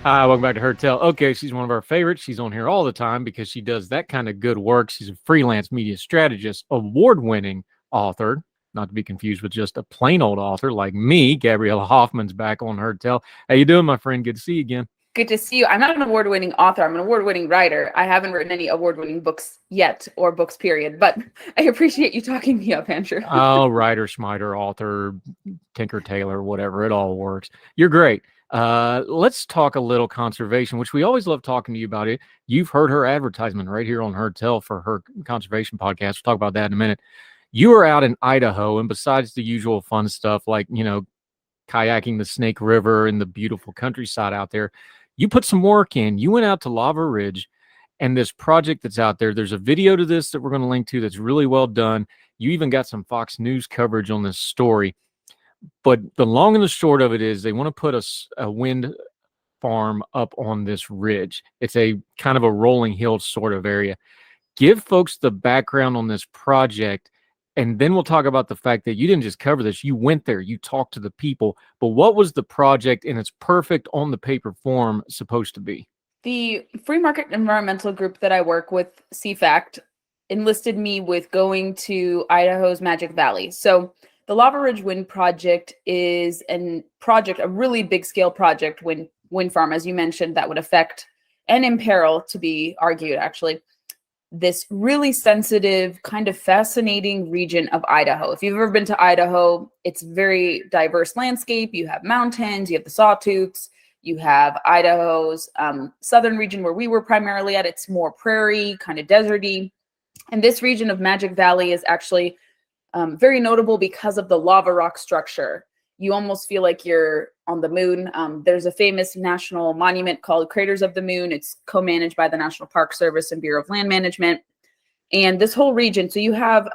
Hi, welcome back to Her Tell. Okay, she's one of our favorites. She's on here all the time because she does that kind of good work. She's a freelance media strategist, award-winning author, not to be confused with just a plain old author like me. Gabriella Hoffman's back on Her Tell. How you doing, my friend? Good to see you again. Good to see you. I'm not an award-winning author. I'm an award-winning writer. I haven't written any award-winning books yet, or books, period. But I appreciate you talking me up, Andrew. Oh, writer, schmiter, author, tinker, tailor, whatever. It all works. You're great. Let's talk a little conservation, which we always love talking to you about it. You've heard her advertisement right here on Her Tell for her conservation podcast. We'll talk about that in a minute. You are out in Idaho, and besides the usual fun stuff like, kayaking the Snake River and the beautiful countryside out there, you put some work in. You went out to Lava Ridge and this project that's out there. There's a video to this that we're going to link to that's really well done. You even got some Fox News coverage on this story. But the long and the short of it is they want to put a wind farm up on this ridge. It's a kind of a rolling hill sort of area. Give folks the background on this project, and then we'll talk about the fact that you didn't just cover this. You went there, you talked to the people. But what was the project in its perfect on the paper form supposed to be? The free market environmental group that I work with, CFACT, enlisted me with going to Idaho's Magic Valley. So the Lava Ridge Wind Project is a really big scale project, wind farm, as you mentioned, that would affect and imperil, to be argued, actually, this really sensitive, kind of fascinating region of Idaho. If you've ever been to Idaho, it's a very diverse landscape. You have mountains, you have the sawtooths, you have Idaho's southern region where we were primarily at. It's more prairie, kind of deserty. And this region of Magic Valley is actually very notable because of the lava rock structure. You almost feel like you're on the moon. There's a famous national monument called Craters of the Moon. It's co-managed by the National Park Service and Bureau of Land Management. And this whole region, so you have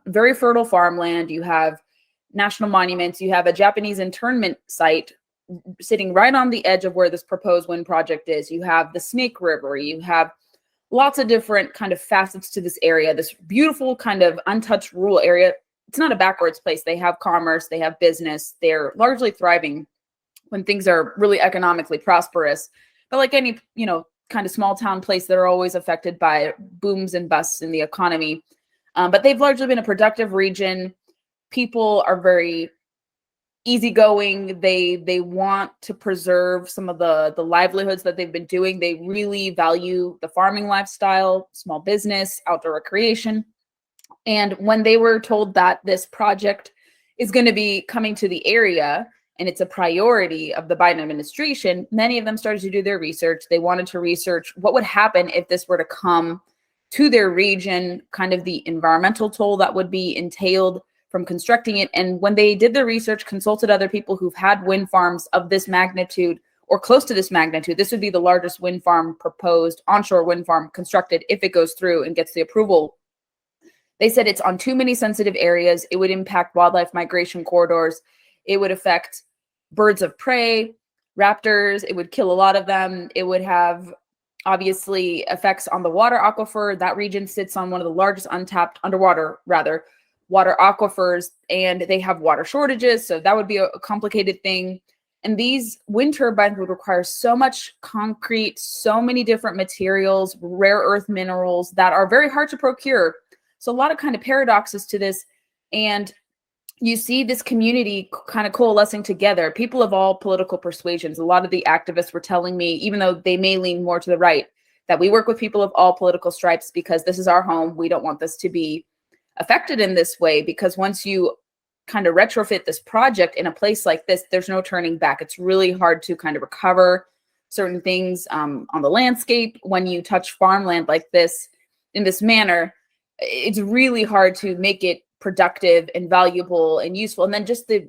very fertile farmland, you have national monuments, you have a Japanese internment site sitting right on the edge of where this proposed wind project is. You have the Snake River, you have lots of different kind of facets to this area, this beautiful kind of untouched rural area. It's not a backwards place. They have commerce, they have business, they're largely thriving when things are really economically prosperous. But like any, kind of small town place, they're always affected by booms and busts in the economy. But they've largely been a productive region. People are very easygoing. They want to preserve some of the livelihoods that they've been doing. They really value the farming lifestyle, small business, outdoor recreation. And when they were told that this project is going to be coming to the area and it's a priority of the Biden administration, many of them started to do their research. They wanted to research what would happen if this were to come to their region, kind of the environmental toll that would be entailed from constructing it. And when they did their research, consulted other people who've had wind farms of this magnitude or close to this magnitude, this would be the largest wind farm proposed, onshore wind farm constructed if it goes through and gets the approval. They said it's on too many sensitive areas. It would impact wildlife migration corridors. It would affect birds of prey, raptors. It would kill a lot of them. It would have obviously effects on the water aquifer. That region sits on one of the largest untapped water aquifers, and they have water shortages. So that would be a complicated thing. And these wind turbines would require so much concrete, so many different materials, rare earth minerals that are very hard to procure. So a lot of kind of paradoxes to this. And you see this community kind of coalescing together, people of all political persuasions. A lot of the activists were telling me, even though they may lean more to the right, that we work with people of all political stripes because this is our home. We don't want this to be affected in this way, because once you kind of retrofit this project in a place like this, there's no turning back. It's really hard to kind of recover certain things on the landscape. When you touch farmland like this in this manner, it's really hard to make it productive and valuable and useful. And then just the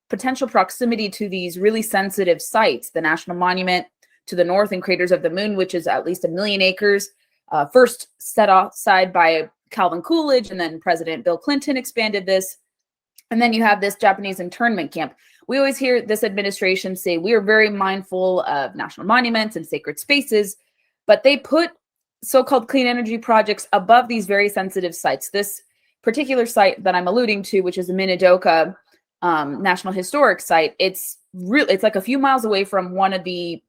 potential proximity to these really sensitive sites, the National Monument to the north and Craters of the Moon, which is at least 1 million acres, first set aside by Calvin Coolidge, and then President Bill Clinton expanded this. And then you have this Japanese internment camp. We always hear this administration say, we are very mindful of national monuments and sacred spaces, but they put so-called clean energy projects above these very sensitive sites. This particular site that I'm alluding to, which is the Minidoka National Historic Site, it's like a few miles away from one of the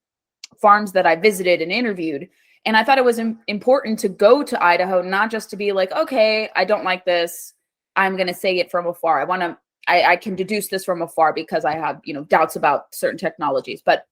farms that I visited and interviewed. And I thought it was important to go to Idaho, not just to be like, okay, I don't like this, I'm going to say it from afar. I can deduce this from afar because I have, doubts about certain technologies. But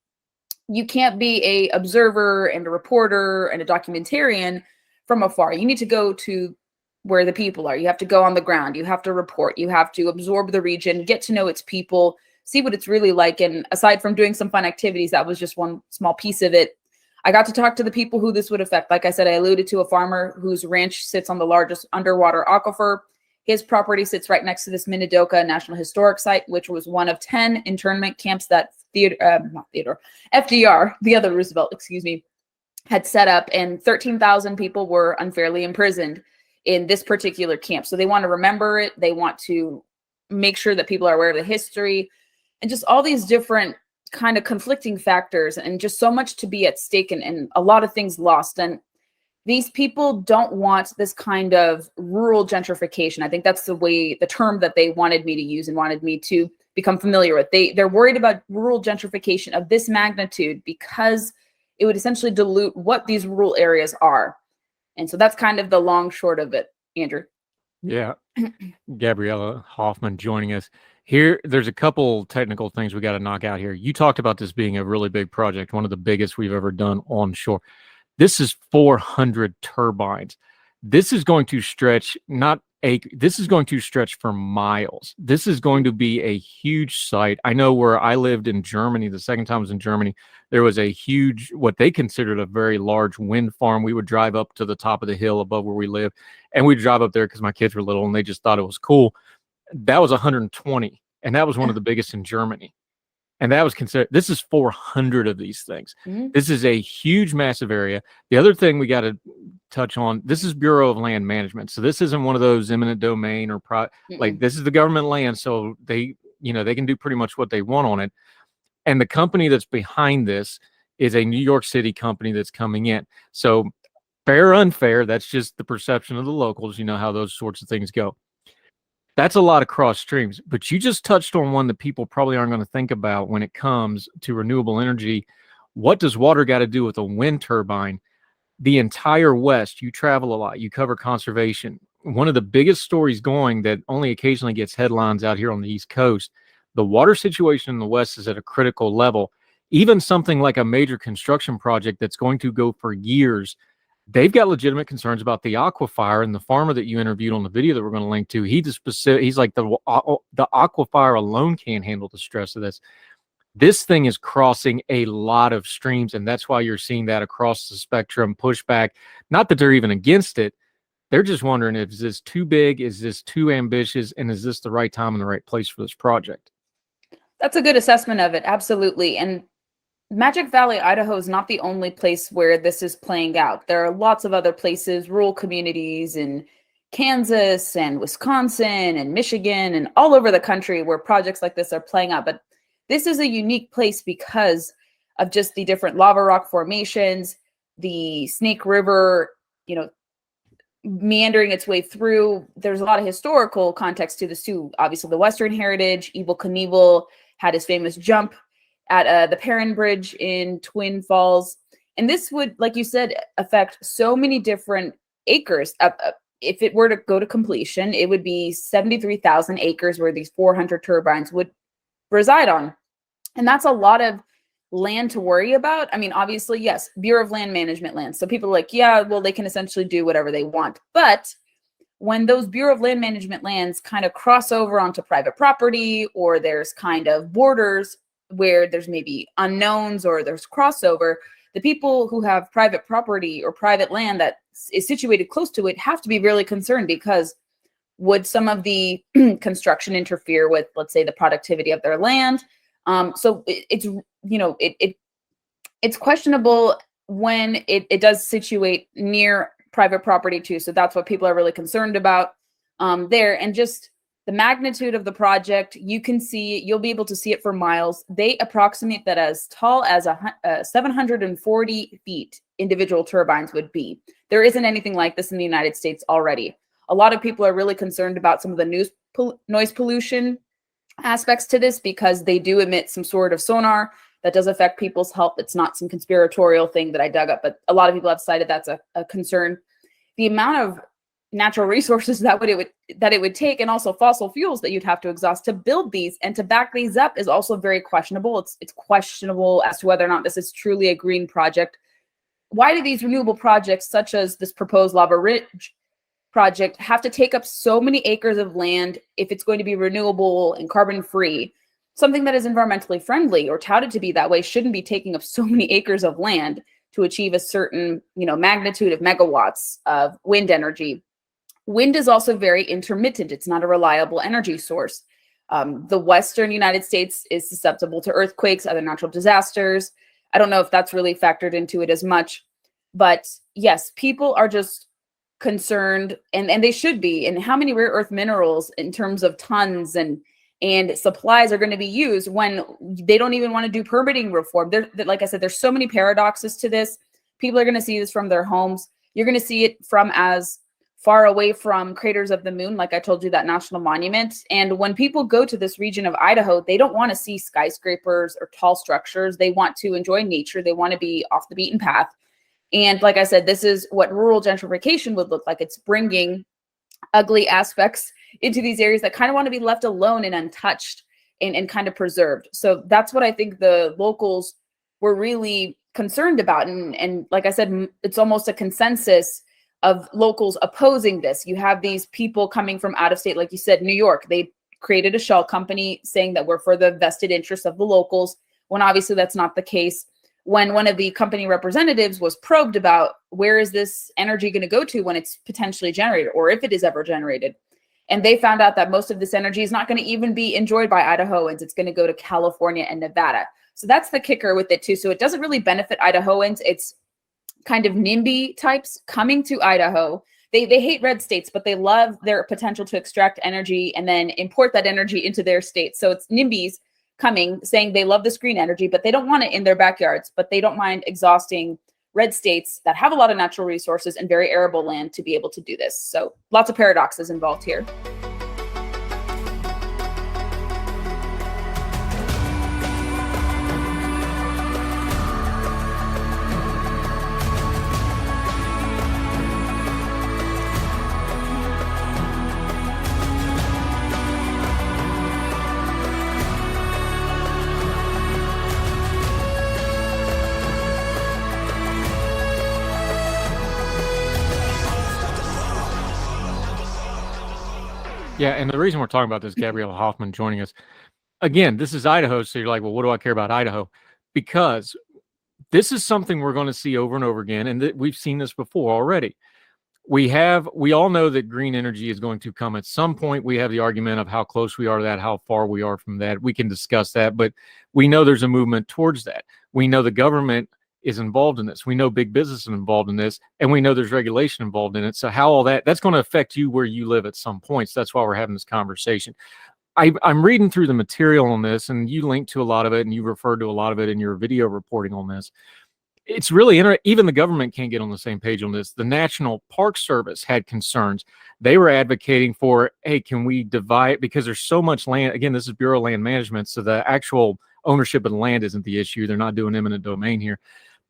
you can't be a observer and a reporter and a documentarian from afar. You need to go to where the people are. You have to go on the ground. You have to report. You have to absorb the region, get to know its people, see what it's really like. And aside from doing some fun activities, that was just one small piece of it. I got to talk to the people who this would affect. Like I said, I alluded to a farmer whose ranch sits on the largest underwater aquifer. His property sits right next to this Minidoka National Historic Site, which was one of 10 internment camps that FDR, the other Roosevelt, had set up, and 13,000 people were unfairly imprisoned in this particular camp. So they want to remember it. They want to make sure that people are aware of the history and just all these different kind of conflicting factors, and just so much to be at stake, and a lot of things lost. And these people don't want this kind of rural gentrification. I think that's the term that they wanted me to use and wanted me to become familiar with. They're worried about rural gentrification of this magnitude because it would essentially dilute what these rural areas are. And so that's kind of the long short of it, Andrew. Yeah. Gabriella Hoffman joining us here. There's a couple technical things we got to knock out here. You talked about this being a really big project, one of the biggest we've ever done onshore. This is 400 turbines. This is going to stretch this is going to stretch for miles. This is going to be a huge site. I know where I lived in Germany, the second time I was in Germany, there was a huge, what they considered a very large wind farm. We would drive up to the top of the hill above where we live, and we'd drive up there because my kids were little and they just thought it was cool. That was 120, and that was one of the biggest in Germany. And that was considered, this is 400 of these things. Mm-hmm. This is a huge, massive area. The other thing we got to touch on, this is Bureau of Land Management. So this isn't one of those eminent domain or like this is the government land. So they can do pretty much what they want on it. And the company that's behind this is a New York City company that's coming in. So fair or unfair, that's just the perception of the locals. You know how those sorts of things go. That's a lot of cross streams, but you just touched on one that people probably aren't going to think about when it comes to renewable energy. What does water got to do with a wind turbine? The entire West, you travel a lot, you cover conservation. One of the biggest stories going that only occasionally gets headlines out here on the East Coast, the water situation in the West is at a critical level. Even something like a major construction project that's going to go for years, they've got legitimate concerns about the aquifer. And the farmer that you interviewed on the video that we're going to link to, he's like the aquifer alone can't handle the stress of this. This thing is crossing a lot of streams, and that's why you're seeing that across the spectrum pushback. Not that they're even against it. They're just wondering, is this too big? Is this too ambitious? And is this the right time and the right place for this project? That's a good assessment of it. Absolutely. And Magic Valley, Idaho is not the only place where this is playing out. There are lots of other places, rural communities in Kansas and Wisconsin and Michigan and all over the country where projects like this are playing out. But this is a unique place because of just the different lava rock formations, the Snake River, meandering its way through. There's a lot of historical context to this too. Obviously, the Western heritage, Evel Knievel had his famous jump at the Perrin Bridge in Twin Falls. And this would, like you said, affect so many different acres. If it were to go to completion, it would be 73,000 acres where these 400 turbines would reside on. And that's a lot of land to worry about. I mean, obviously, yes, Bureau of Land Management land. So people are like, yeah, well, they can essentially do whatever they want. But when those Bureau of Land Management lands kind of cross over onto private property, or there's kind of borders where there's maybe unknowns or there's crossover, the people who have private property or private land that is situated close to it have to be really concerned, because would some of the construction interfere with, let's say, the productivity of their land? So it's questionable when it does situate near private property too. So that's what people are really concerned about there. And just the magnitude of the project, you'll be able to see it for miles. They approximate that as tall as 740 feet individual turbines would be. There isn't anything like this in the United States already. A lot of people are really concerned about some of the noise pollution aspects to this, because they do emit some sort of sonar that does affect people's health. It's not some conspiratorial thing that I dug up, but a lot of people have cited that's a concern. The amount of natural resources that it would take, and also fossil fuels that you'd have to exhaust to build these and to back these up, is also very questionable. It's questionable as to whether or not this is truly a green project. Why do these renewable projects, such as this proposed Lava Ridge project, have to take up so many acres of land if it's going to be renewable and carbon free? Something that is environmentally friendly or touted to be that way shouldn't be taking up so many acres of land to achieve a certain, magnitude of megawatts of wind energy. Wind is also very intermittent. It's not a reliable energy source. The Western United States is susceptible to earthquakes, other natural disasters. I don't know if that's really factored into it as much, but yes, people are just concerned, and they should be, and how many rare earth minerals in terms of tons and supplies are going to be used when they don't even want to do permitting reform. Like I said, there's so many paradoxes to this. People are going to see this from their homes. You're going to see it from as far away from craters of the moon, like I told you, that national monument. And when people go to this region of Idaho, they don't want to see skyscrapers or tall structures. They want to enjoy nature. They want to be off the beaten path. And like I said, this is what rural gentrification would look like. It's bringing ugly aspects into these areas that kind of want to be left alone and untouched and kind of preserved. So that's what I think the locals were really concerned about. And like I said, it's almost a consensus of locals opposing this. You have these people coming from out of state, like you said, New York. They created a shell company saying that we're for the vested interests of the locals, when obviously that's not the case. When one of the company representatives was probed about where is this energy going to go to when it's potentially generated, or if it is ever generated, and they found out that most of this energy is not going to even be enjoyed by Idahoans. It's going to go to California and Nevada. So that's the kicker with it too. So it doesn't really benefit Idahoans. It's kind of NIMBY types coming to Idaho. They hate red states, but they love their potential to extract energy and then import that energy into their state. So it's NIMBYs coming, saying they love this green energy, but they don't want it in their backyards, but they don't mind exhausting red states that have a lot of natural resources and very arable land to be able to do this. So lots of paradoxes involved here. Yeah, and the reason we're talking about this, Gabriella Hoffman joining us, again, this is Idaho, so you're like, well, what do I care about Idaho? Because this is something we're going to see over and over again, and we've seen this before already. We all know that green energy is going to come at some point. We have the argument of how close we are to that, how far we are from that. We can discuss that, but we know there's a movement towards that. We know the government is involved in this. We know big business is involved in this, and we know there's regulation involved in it. So how all that's going to affect you where you live at some points. That's why we're having this conversation. I'm reading through the material on this, and you linked to a lot of it, and you referred to a lot of it in your video reporting on this. It's really interesting. Even the government can't get on the same page on this. The National Park Service had concerns. They were advocating for, hey, can we divide, because there's so much land. Again, this is Bureau of Land Management, so the actual ownership of the land isn't the issue. They're not doing eminent domain here.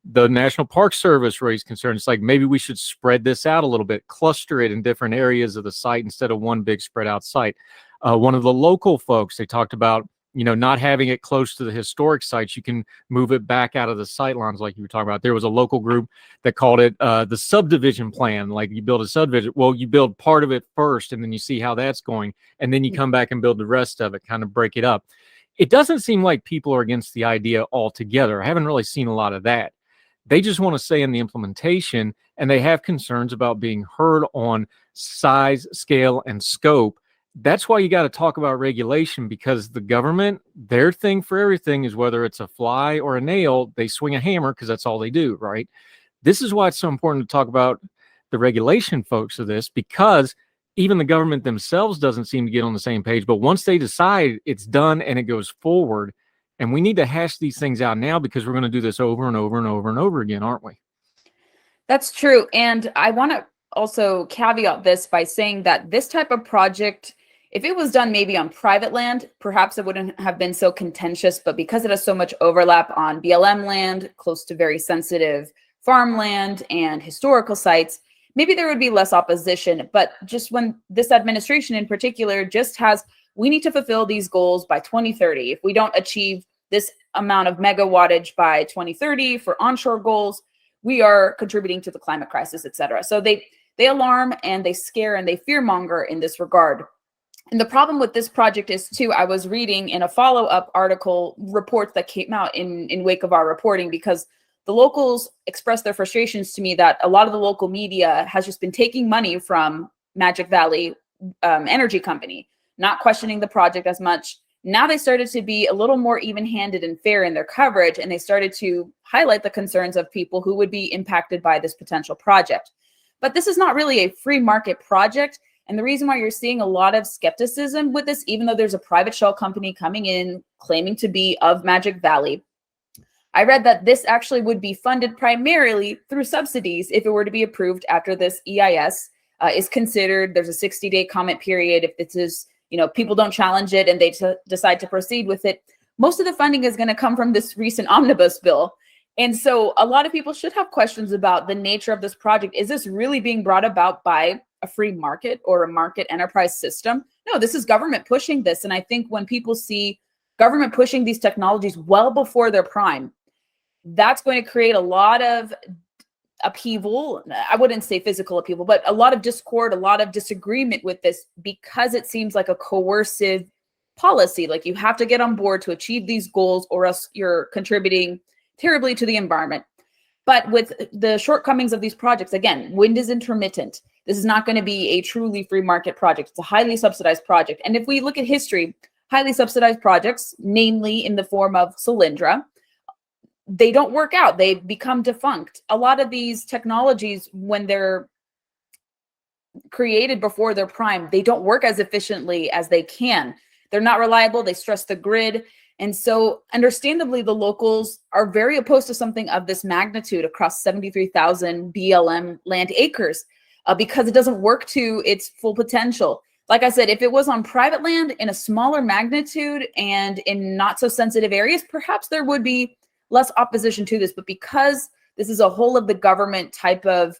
The National Park Service raised concerns. It's like, maybe we should spread this out a little bit, cluster it in different areas of the site instead of one big spread out site. One of the local folks, they talked about, not having it close to the historic sites. You can move it back out of the sight lines, like you were talking about. There was a local group that called it the subdivision plan. Like, you build a subdivision. Well, you build part of it first, and then you see how that's going, and then you come back and build the rest of it, kind of break it up. It doesn't seem like people are against the idea altogether. I haven't really seen a lot of that. They just want to say in the implementation, and they have concerns about being heard on size, scale, and scope. That's why you got to talk about regulation, because the government, their thing for everything is whether it's a fly or a nail, they swing a hammer because that's all they do, right? This is why it's so important to talk about the regulation folks of this, because even the government themselves doesn't seem to get on the same page. But once they decide, it's done and it goes forward. And we need to hash these things out now, because we're going to do this over and over and over and over again, aren't we? That's true. And I want to also caveat this by saying that this type of project If it was done maybe on private land, perhaps it wouldn't have been so contentious, but because it has so much overlap on BLM land, close to very sensitive farmland and historical sites, maybe there would be less opposition. But just when this administration in particular just has, we need to fulfill these goals by 2030. If we don't achieve this amount of megawattage by 2030 for onshore goals, we are contributing to the climate crisis, et cetera. So they alarm and they scare and they fearmonger in this regard. And the problem with this project is too, I was reading in a follow-up article reports that came out in wake of our reporting, because the locals expressed their frustrations to me that a lot of the local media has just been taking money from Magic Valley Energy Company, not questioning the project as much. Now they started to be a little more even-handed and fair in their coverage, and they started to highlight the concerns of people who would be impacted by this potential project. But this is not really a free market project. And the reason why you're seeing a lot of skepticism with this, even though there's a private shell company coming in claiming to be of Magic Valley, I read that this actually would be funded primarily through subsidies if it were to be approved after this EIS is considered. There's a 60-day comment period. If this is, people don't challenge it and they decide to proceed with it, most of the funding is going to come from this recent omnibus bill. And so a lot of people should have questions about the nature of this project. Is this really being brought about by a free market or a market enterprise system? No, this is government pushing this. And I think when people see government pushing these technologies well before their prime, that's going to create a lot of upheaval. I wouldn't say physical upheaval, but a lot of discord, a lot of disagreement with this, because it seems like a coercive policy. Like you have to get on board to achieve these goals or else you're contributing terribly to the environment. But with the shortcomings of these projects, again, wind is intermittent. This is not going to be a truly free market project. It's a highly subsidized project. And if we look at history, highly subsidized projects, namely in the form of Solyndra, they don't work out. They become defunct. A lot of these technologies, when they're created before their prime, they don't work as efficiently as they can. They're not reliable. They stress the grid. And so understandably, the locals are very opposed to something of this magnitude across 73,000 BLM land acres because it doesn't work to its full potential. Like I said, if it was on private land in a smaller magnitude and in not so sensitive areas, perhaps there would be less opposition to this. But because this is a whole of the government type of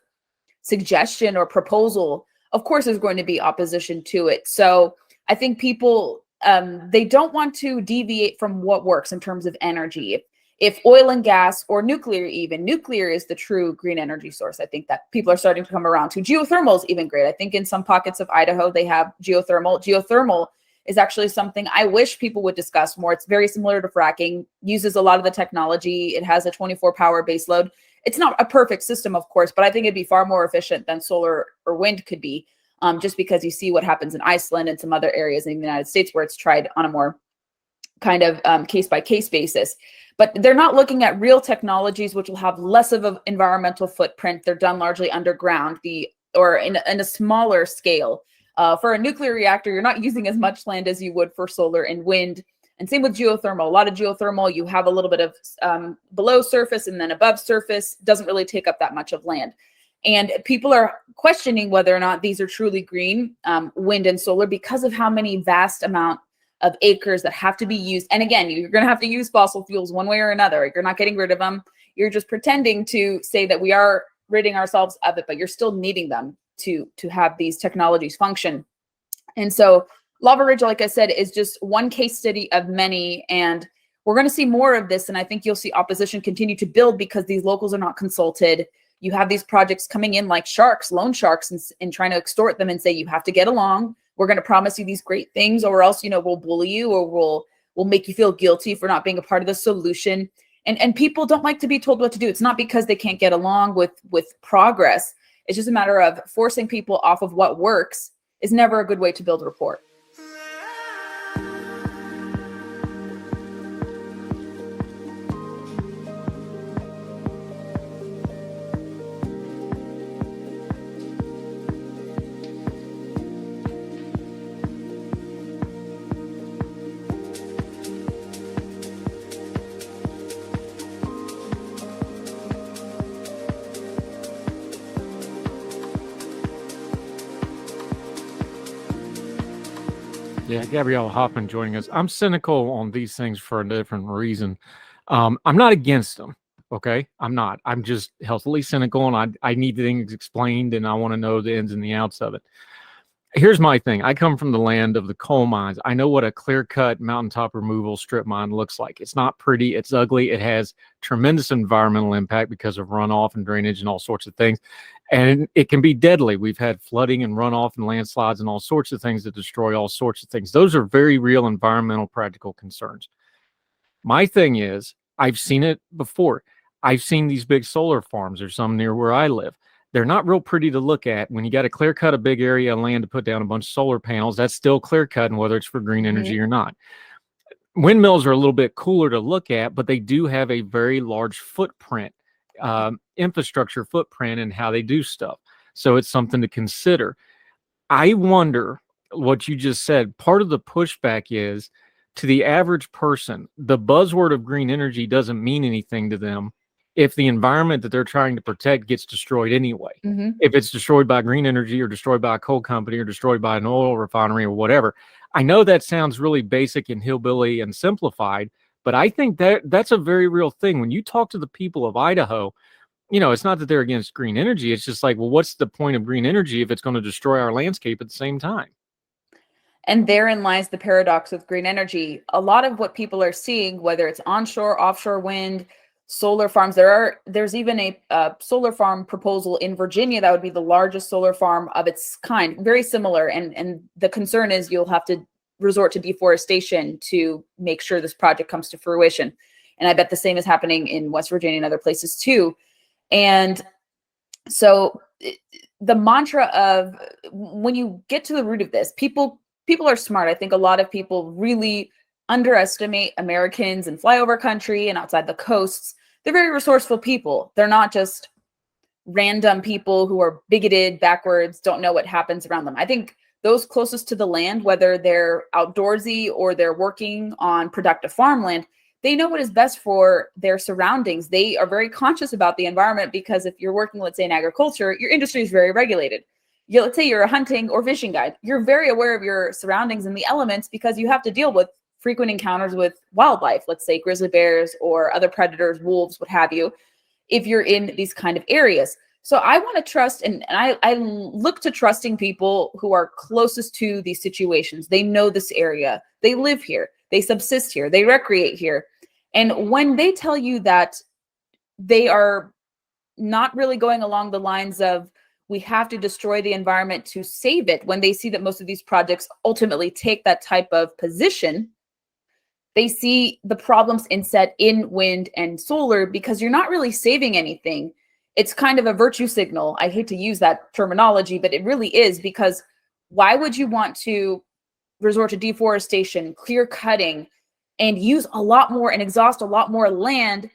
suggestion or proposal, of course, there's going to be opposition to it. So I think people, they don't want to deviate from what works in terms of energy. If oil and gas or nuclear, even nuclear is the true green energy source, I think that people are starting to come around to. Geothermal is even great. I think in some pockets of Idaho, they have geothermal. Geothermal is actually something I wish people would discuss more. It's very similar to fracking, uses a lot of the technology. It has a 24-power base load. It's not a perfect system, of course, but I think it'd be far more efficient than solar or wind could be. Just because you see what happens in Iceland and some other areas in the United States where it's tried on a more kind of case-by-case basis. But they're not looking at real technologies which will have less of an environmental footprint. They're done largely underground or in a smaller scale. For a nuclear reactor, you're not using as much land as you would for solar and wind. And same with geothermal. A lot of geothermal, you have a little bit of below surface and then above surface. Doesn't really take up that much of land. And people are questioning whether or not these are truly green, wind and solar, because of how many vast amount of acres that have to be used. And again, you're going to have to use fossil fuels one way or another. You're not getting rid of them. You're just pretending to say that we are ridding ourselves of it, but you're still needing them to have these technologies function. And so Lava Ridge, like I said, is just one case study of many. And we're going to see more of this. And I think you'll see opposition continue to build because these locals are not consulted. You have these projects coming in like sharks, loan sharks, and trying to extort them and say, you have to get along. We're going to promise you these great things, or else, we'll bully you, or we'll make you feel guilty for not being a part of the solution. And people don't like to be told what to do. It's not because they can't get along with progress. It's just a matter of forcing people off of what works is never a good way to build rapport. Yeah, Gabriella Hoffman joining us. I'm cynical on these things for a different reason. I'm not against them. Okay, I'm not. I'm just healthily cynical, and I need things explained, and I want to know the ins and the outs of it. Here's my thing. I come from the land of the coal mines. I know what a clear-cut mountaintop removal strip mine looks like. It's not pretty. It's ugly. It has tremendous environmental impact because of runoff and drainage and all sorts of things. And it can be deadly. We've had flooding and runoff and landslides and all sorts of things that destroy all sorts of things. Those are very real environmental practical concerns. My thing is, I've seen it before. I've seen these big solar farms. There's some near where I live. They're not real pretty to look at. When you got to clear cut a big area of land to put down a bunch of solar panels, that's still clear cut, and whether it's for green energy or not. Windmills are a little bit cooler to look at, but they do have a very large footprint, infrastructure footprint in how they do stuff. So it's something to consider. I wonder what you just said. Part of the pushback is to the average person, the buzzword of green energy doesn't mean anything to them if the environment that they're trying to protect gets destroyed anyway. If it's destroyed by green energy or destroyed by a coal company or destroyed by an oil refinery or whatever. I know that sounds really basic and hillbilly and simplified, but I think that's a very real thing. When you talk to the people of Idaho, it's not that they're against green energy. It's just like, well, what's the point of green energy if it's going to destroy our landscape at the same time? And therein lies the paradox with green energy. A lot of what people are seeing, whether it's onshore, offshore wind, solar farms, there's even a solar farm proposal in Virginia that would be the largest solar farm of its kind, very similar. And the concern is you'll have to resort to deforestation to make sure this project comes to fruition. And I bet the same is happening in West Virginia and other places too. And so the mantra of, when you get to the root of this, people are smart. I think a lot of people really underestimate Americans in flyover country and outside the coasts. They're very resourceful people. They're not just random people who are bigoted, backwards, don't know what happens around them. I think those closest to the land, whether they're outdoorsy or they're working on productive farmland, they know what is best for their surroundings. They are very conscious about the environment because if you're working, let's say, in agriculture, your industry is very regulated. Let's say you're a hunting or fishing guide. You're very aware of your surroundings and the elements because you have to deal with frequent encounters with wildlife, let's say grizzly bears or other predators, wolves, what have you, if you're in these kind of areas. So I want to trust, and I look to trusting people who are closest to these situations. They know this area. They live here. They subsist here. They recreate here. And when they tell you that they are not really going along the lines of, we have to destroy the environment to save it, when they see that most of these projects ultimately take that type of position, they see the problems inset in wind and solar because you're not really saving anything. It's kind of a virtue signal. I hate to use that terminology, but it really is, because why would you want to resort to deforestation, clear cutting, and use a lot more and exhaust a lot more land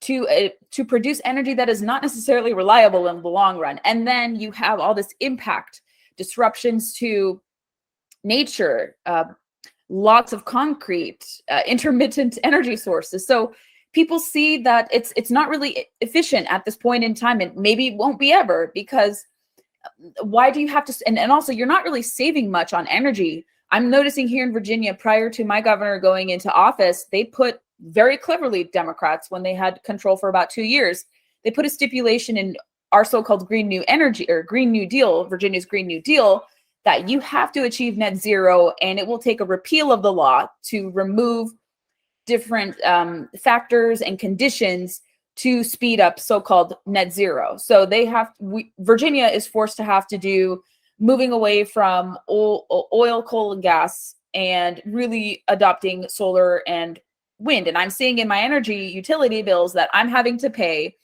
to produce energy that is not necessarily reliable in the long run? And then you have all this impact, disruptions to nature, lots of concrete, intermittent energy sources. So people see that it's not really efficient at this point in time, and maybe it won't be ever, because why do you have to, and also you're not really saving much on energy. I'm noticing here in Virginia, prior to my governor going into office, they put, very cleverly, Democrats, when they had control for about 2 years, they put a stipulation in our so-called Green New Energy, or Green New Deal, Virginia's Green New Deal, that you have to achieve net zero, and it will take a repeal of the law to remove different factors and conditions to speed up so-called net zero. So Virginia is forced to have to do moving away from oil, coal, and gas, and really adopting solar and wind. And I'm seeing in my energy utility bills that I'm having to pay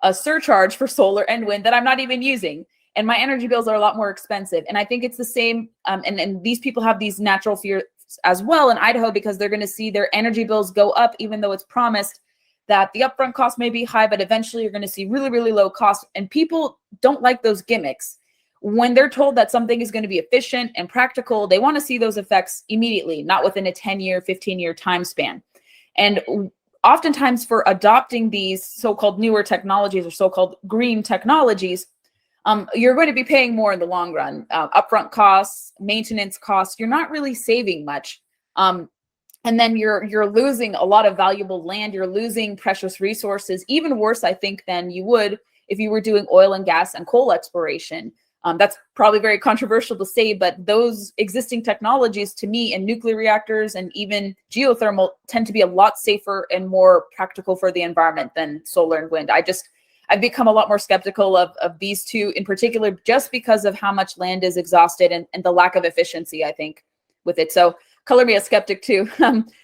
a surcharge for solar and wind that I'm not even using. And my energy bills are a lot more expensive. And I think it's the same. And these people have these natural fears as well in Idaho, because they're going to see their energy bills go up, even though it's promised that the upfront cost may be high, but eventually you're going to see really, really low cost. And people don't like those gimmicks. When they're told that something is going to be efficient and practical, they want to see those effects immediately, not within a 10-year, 15-year time span. And oftentimes for adopting these so-called newer technologies or so-called green technologies, you're going to be paying more in the long run. Upfront costs, maintenance costs, you're not really saving much. And then you're losing a lot of valuable land. You're losing precious resources, even worse, I think, than you would if you were doing oil and gas and coal exploration. That's probably very controversial to say, but those existing technologies, to me, and nuclear reactors and even geothermal, tend to be a lot safer and more practical for the environment than solar and wind. I've become a lot more skeptical of these two in particular, just because of how much land is exhausted and the lack of efficiency, I think, with it. So color me a skeptic too,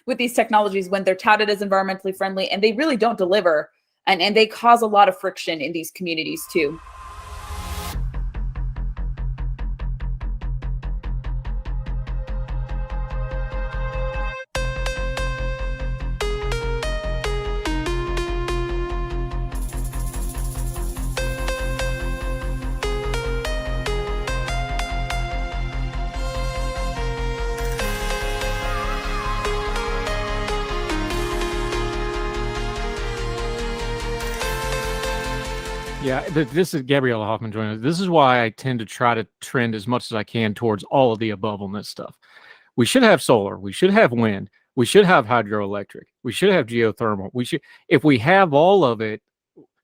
with these technologies when they're touted as environmentally friendly and they really don't deliver, and they cause a lot of friction in these communities too. Yeah, this is Gabriella Hoffman joining us. This is why I tend to try to trend as much as I can towards all of the above on this stuff. We should have solar. We should have wind. We should have hydroelectric. We should have geothermal. If we have all of it,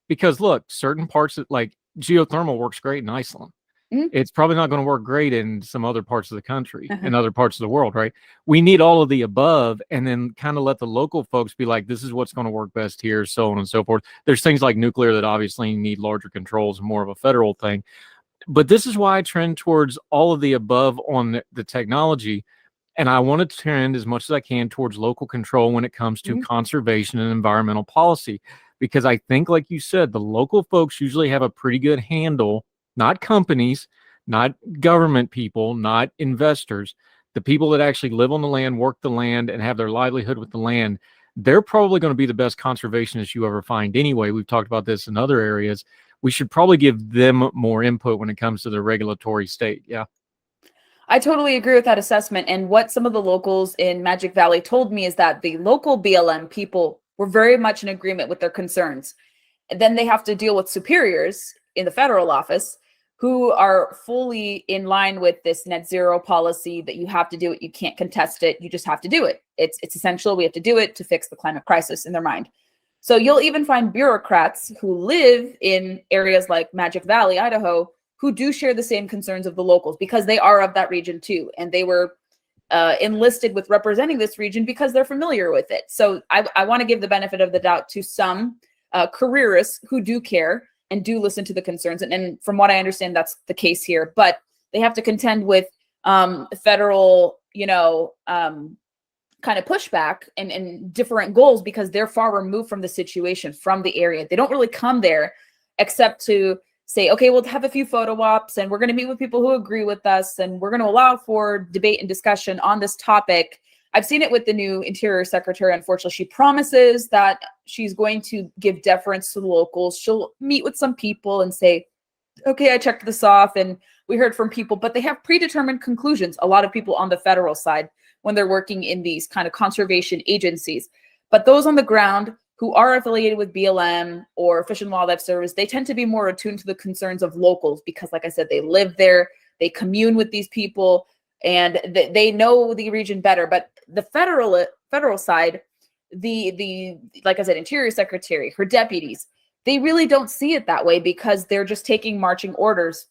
because look, certain parts of, like geothermal works great in Iceland. It's probably not going to work great in some other parts of the country and other parts of the world, right? We need all of the above, and then kind of let the local folks be like, this is what's going to work best here, so on and so forth. There's things like nuclear that obviously need larger controls, more of a federal thing. But this is why I trend towards all of the above on the technology. And I want to trend as much as I can towards local control when it comes to conservation and environmental policy. Because I think, like you said, the local folks usually have a pretty good handle. Not companies, not government people, not investors, the people that actually live on the land, work the land, and have their livelihood with the land. They're probably going to be the best conservationists you ever find anyway. We've talked about this in other areas. We should probably give them more input when it comes to the regulatory state. Yeah. I totally agree with that assessment. And what some of the locals in Magic Valley told me is that the local BLM people were very much in agreement with their concerns. And then they have to deal with superiors in the federal office who are fully in line with this net zero policy that you have to do it. You can't contest it. You just have to do it. It's essential. We have to do it to fix the climate crisis in their mind. So you'll even find bureaucrats who live in areas like Magic Valley, Idaho, who do share the same concerns of the locals because they are of that region too. And they were enlisted with representing this region because they're familiar with it. So I want to give the benefit of the doubt to some careerists who do care and do listen to the concerns. And from what I understand, that's the case here. But they have to contend with federal, kind of pushback and different goals because they're far removed from the situation, from the area. They don't really come there except to say, okay, we'll have a few photo ops and we're going to meet with people who agree with us and we're going to allow for debate and discussion on this topic. I've seen it with the new Interior Secretary. Unfortunately, she promises that she's going to give deference to the locals. She'll meet with some people and say, okay, I checked this off and we heard from people, but they have predetermined conclusions. A lot of people on the federal side when they're working in these kind of conservation agencies. But those on the ground who are affiliated with BLM or Fish and Wildlife Service, they tend to be more attuned to the concerns of locals because, like I said, they live there, they commune with these people, and they know the region better. But the federal side, the like I said, Interior Secretary, her deputies, they really don't see it that way because they're just taking marching orders,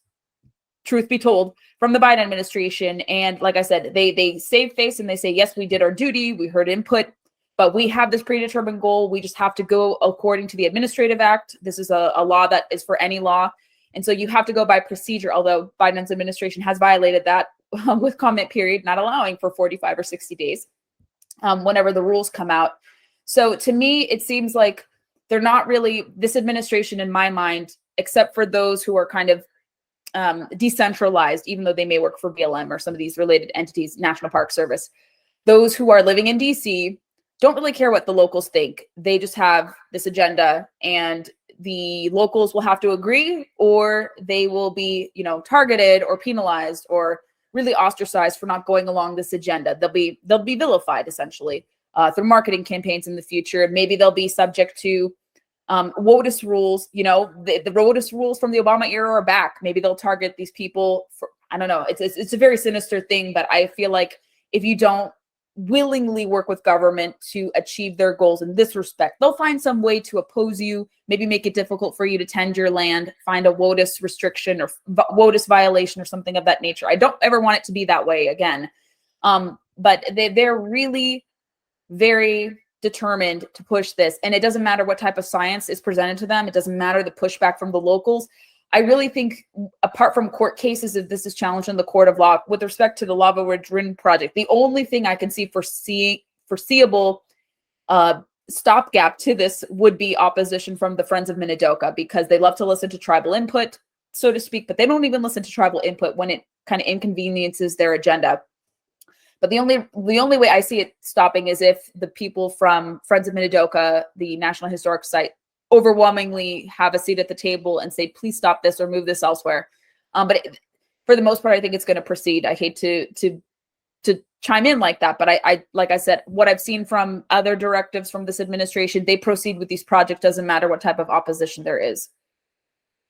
truth be told, from the Biden administration. And like I said, they save face and they say, yes, we did our duty, we heard input, but we have this predetermined goal. We just have to go according to the Administrative Act. This is a law that is for any law. And so you have to go by procedure, although Biden's administration has violated that with comment period, not allowing for 45 or 60 days whenever the rules come out. So to me, it seems like they're not really, this administration in my mind, except for those who are kind of decentralized, even though they may work for BLM or some of these related entities, National Park Service, those who are living in DC don't really care what the locals think. They just have this agenda and the locals will have to agree or they will be, targeted or penalized or really ostracized for not going along this agenda. They'll be vilified essentially through marketing campaigns in the future. Maybe they'll be subject to WOTUS rules, the WOTUS rules from the Obama era are back. Maybe they'll target these people for, I don't know. It's a very sinister thing, but I feel like if you don't willingly work with government to achieve their goals in this respect, they'll find some way to oppose you, maybe make it difficult for you to tend your land, find a WOTUS restriction or WOTUS violation or something of that nature. I don't ever want it to be that way again. But they're really very determined to push this. And it doesn't matter what type of science is presented to them. It doesn't matter the pushback from the locals. I really think, apart from court cases, if this is challenged in the court of law, with respect to the Lava Ridge Wind project, the only thing I can see foreseeable stopgap to this would be opposition from the Friends of Minidoka, because they love to listen to tribal input, so to speak, but they don't even listen to tribal input when it kind of inconveniences their agenda. But the only way I see it stopping is if the people from Friends of Minidoka, the National Historic Site, overwhelmingly have a seat at the table and say, please stop this or move this elsewhere. For the most part, I think it's going to proceed. I hate to chime in like that, but I like I said, what I've seen from other directives from this administration, they proceed with these projects, doesn't matter what type of opposition there is.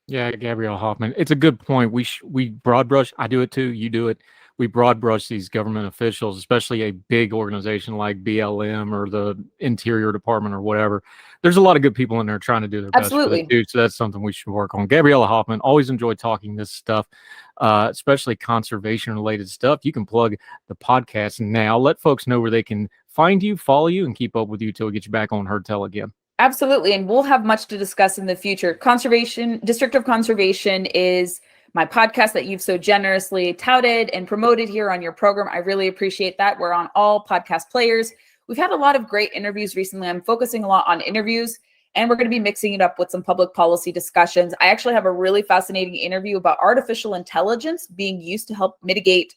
Yeah, Gabriella Hoffman, it's a good point. We broad brush. I do it too. You do it. We broad brush these government officials, especially a big organization like BLM or the Interior Department or whatever. There's a lot of good people in there trying to do their best for the dude, so that's something we should work on. Gabriella Hoffman, always enjoy talking this stuff, especially conservation-related stuff. You can plug the podcast now. Let folks know where they can find you, follow you, and keep up with you till we get you back on Heard Tell again. Absolutely, and we'll have much to discuss in the future. District of Conservation is my podcast that you've so generously touted and promoted here on your program. I really appreciate that. We're on all podcast players. We've had a lot of great interviews recently. I'm focusing a lot on interviews, and we're going to be mixing it up with some public policy discussions. I actually have a really fascinating interview about artificial intelligence being used to help mitigate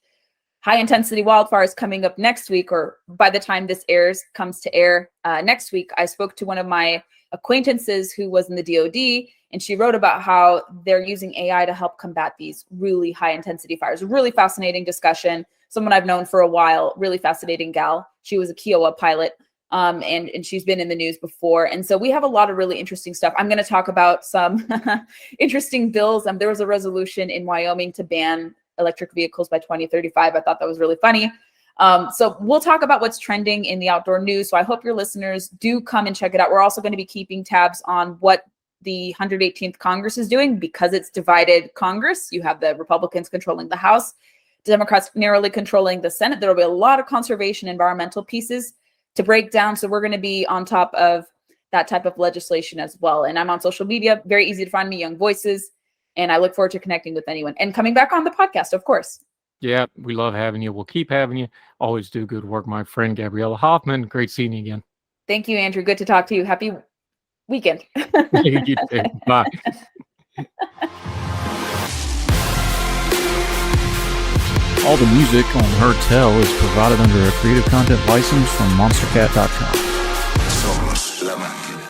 high-intensity wildfires coming up next week, or by the time this comes to air next week. I spoke to one of my acquaintances who was in the DoD, and she wrote about how they're using AI to help combat these really high-intensity fires. Really fascinating discussion. Someone I've known for a while, really fascinating gal. She was a Kiowa pilot, and she's been in the news before. And so we have a lot of really interesting stuff. I'm going to talk about some interesting bills. There was a resolution in Wyoming to ban electric vehicles by 2035. I thought that was really funny. So we'll talk about what's trending in the outdoor news. So I hope your listeners do come and check it out. We're also going to be keeping tabs on what the 118th Congress is doing, because it's divided Congress. You have the Republicans controlling the House, Democrats narrowly controlling the Senate. There will be a lot of conservation environmental pieces to break down. So we're going to be on top of that type of legislation as well. And I'm on social media. Very easy to find me, Young Voices. And I look forward to connecting with anyone and coming back on the podcast, of course. Yeah, we love having you. We'll keep having you. Always do good work, my friend Gabriella Hoffman. Great seeing you again. Thank you, Andrew. Good to talk to you. Happy weekend. You too. Bye. All the music on Heard Tell is provided under a Creative Content license from monstercat.com. Somos la máquina.